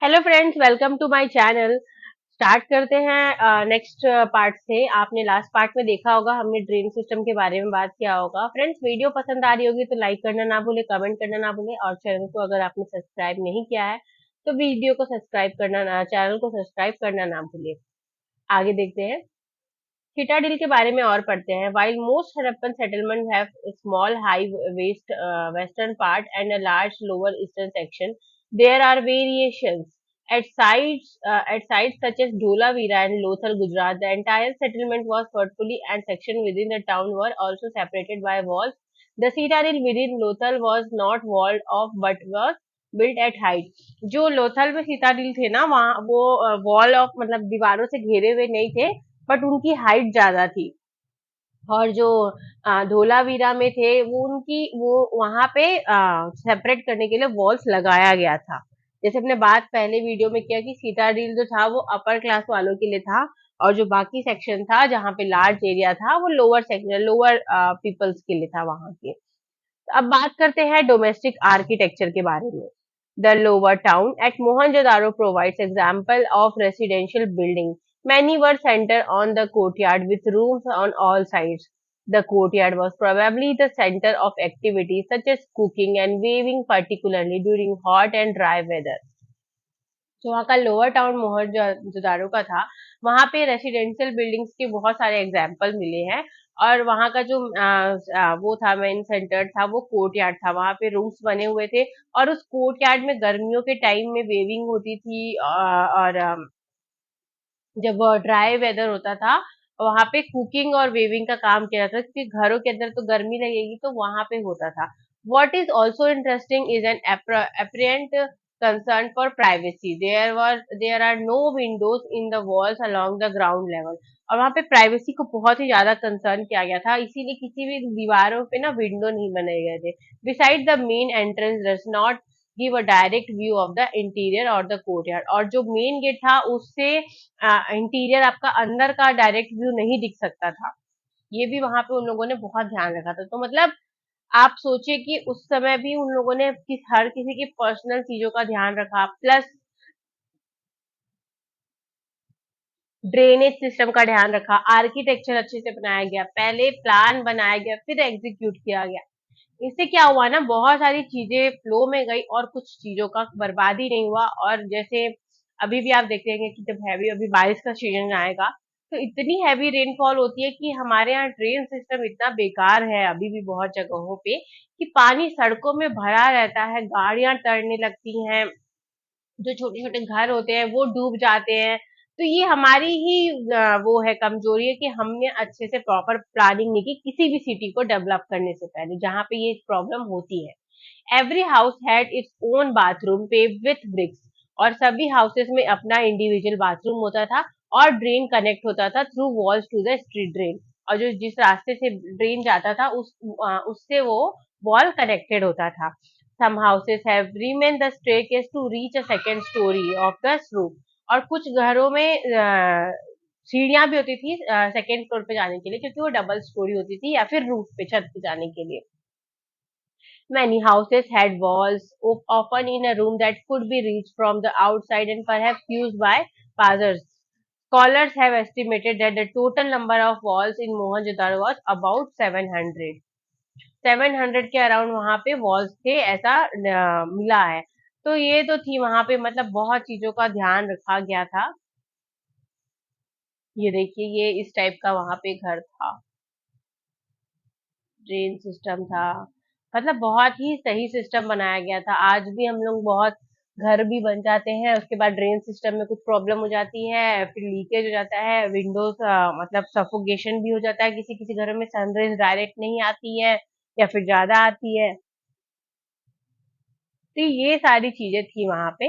Hello friends, welcome to my channel. Start करते हैं next part से। आपने लास्ट पार्ट में देखा होगा, हमने ड्रेन सिस्टम के बारे में बात किया होगा। फ्रेंड्स, वीडियो पसंद आ रही होगी तो लाइक करना ना भूले, कमेंट करना ना भूले, और चैनल को अगर आपने सब्सक्राइब नहीं किया है तो वीडियो को सब्सक्राइब करना ना चैनल को सब्सक्राइब करना ना भूले। आगे देखते हैं, सिटाडिल के बारे में और पढ़ते हैं। While most Harappan settlements have a small high western part and a large lower eastern section, there are variations. At sites such as Dholavira and Lothal, Gujarat, the entire settlement was virtually and section within the town were also separated by walls. The citadel within Lothal was not walled off but was built at height. जो लोथल में सीताडिल थे ना, वहाँ वो wall of मतलब दीवारों से घेरे हुए नहीं थे, बट उनकी हाइट ज्यादा थी। और जो धोलावीरा में थे वो वहां पे सेपरेट करने के लिए वॉल्स लगाया गया था। जैसे हमने बात पहले वीडियो में किया कि सीताडील जो था वो अपर क्लास वालों के लिए था, और जो बाकी सेक्शन था जहाँ पे लार्ज एरिया था वो लोअर सेक्शन लोअर पीपल्स के लिए था वहां के। अब बात करते हैं डोमेस्टिक आर्किटेक्चर के बारे में। The lower town eight Mohenjodaro provides example of residential building. Many were centered on the courtyard with rooms on all sides. The courtyard was probably the center of activities such as cooking and weaving, particularly during hot and dry weather. जो वहाँ का lower town Mohenjodaro का था, वहाँ पे residential buildings के बहुत सारे एग्जाम्पल मिले हैं। और वहाँ का जो वो था मेन सेंटर था, वो कोर्ट यार्ड था। वहाँ पे रूम्स बने हुए थे, और उस कोर्ट यार्ड में गर्मियों के टाइम में वेविंग होती थी, और जब ड्राई वेदर होता था वहां पे कुकिंग और वेविंग का काम किया जाता था, क्योंकि घरों के अंदर तो गर्मी लगेगी, तो वहां पे होता था। What is also interesting is an apparent concern for privacy. There are no windows in the walls along the ground level. और वहां पे प्राइवेसी को बहुत ही ज्यादा कंसर्न किया गया था, इसीलिए किसी भी दीवारों पे ना विंडो नहीं बनाए गए थे। Beside the main entrance does not give a direct view of the interior और द कोर्टयार्ड। और जो मेन गेट था उससे इंटीरियर आपका अंदर का डायरेक्ट व्यू नहीं दिख सकता था। ये भी वहां पे उन लोगों ने बहुत ध्यान रखा था। तो मतलब आप सोचिए कि उस समय भी उन लोगों ने हर किसी की पर्सनल चीजों का ध्यान रखा, प्लस ड्रेनेज सिस्टम का ध्यान रखा, आर्किटेक्चर अच्छे से बनाया गया, पहले प्लान बनाया गया फिर एग्जीक्यूट किया गया। इससे क्या हुआ ना, बहुत सारी चीजें फ्लो में गई और कुछ चीजों का बर्बादी नहीं हुआ। और जैसे अभी भी आप देखेंगे कि जब हैवी अभी बारिश का सीजन आएगा तो इतनी हैवी रेनफॉल होती है कि हमारे यहाँ ड्रेन सिस्टम इतना बेकार है अभी भी बहुत जगहों पे, कि पानी सड़कों में भरा रहता है, गाड़ियां तड़ने लगती हैं, जो छोटे छोटे घर होते हैं वो डूब जाते हैं। तो ये हमारी ही वो है कमजोरी है कि हमने अच्छे से प्रॉपर प्लानिंग नहीं की किसी भी सिटी को डेवलप करने से पहले, जहाँ पे ये प्रॉब्लम होती है। Every house had its own bathroom paved with bricks. और सभी हाउसेस में अपना इंडिविजुअल बाथरूम होता था, और ड्रेन कनेक्ट होता था through walls to the street drain. और जो जिस रास्ते से ड्रेन जाता था उससे वो वॉल कनेक्टेड होता था। Some houses have remained the staircase to reach a second story of the roof. और कुछ घरों में सीढ़ियां भी होती थी सेकेंड फ्लोर पे जाने के लिए, क्योंकि वो डबल स्टोरी होती थी, या फिर रूफ पे छत पे जाने के लिए। Many houses had walls, often in a room that could be reached from the outside and perhaps used by passers. Scholars have estimated that the total number of walls in Mohenjo-daro was about 700। 700 के around वहां पे walls थे, ऐसा मिला है। तो ये तो थी वहां पे, मतलब बहुत चीजों का ध्यान रखा गया था। ये देखिए, ये इस टाइप का वहां पे घर था, ड्रेन सिस्टम था, मतलब बहुत ही सही सिस्टम बनाया गया था। आज भी हम लोग बहुत घर भी बन जाते हैं, उसके बाद ड्रेन सिस्टम में कुछ प्रॉब्लम हो जाती है, फिर लीकेज हो जाता है, विंडोज मतलब सफोकेशन भी हो जाता है, किसी किसी घरों में सनरेज डायरेक्ट नहीं आती है या फिर ज्यादा आती है। तो ये सारी चीजें थी वहां पे,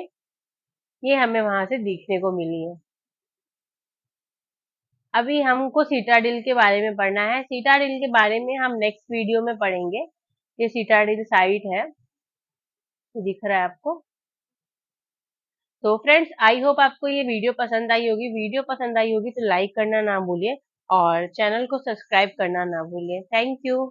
ये हमें वहां से देखने को मिली है। अभी हमको सीटाडिल के बारे में पढ़ना है। सीटाडिल के बारे में हम नेक्स्ट वीडियो में पढ़ेंगे। ये सीटाडिल साइट है, दिख रहा है आपको। तो फ्रेंड्स, आई होप आपको ये वीडियो पसंद आई होगी। वीडियो पसंद आई होगी तो लाइक करना ना भूलिए, और चैनल को सब्सक्राइब करना ना भूलिए। Thank you.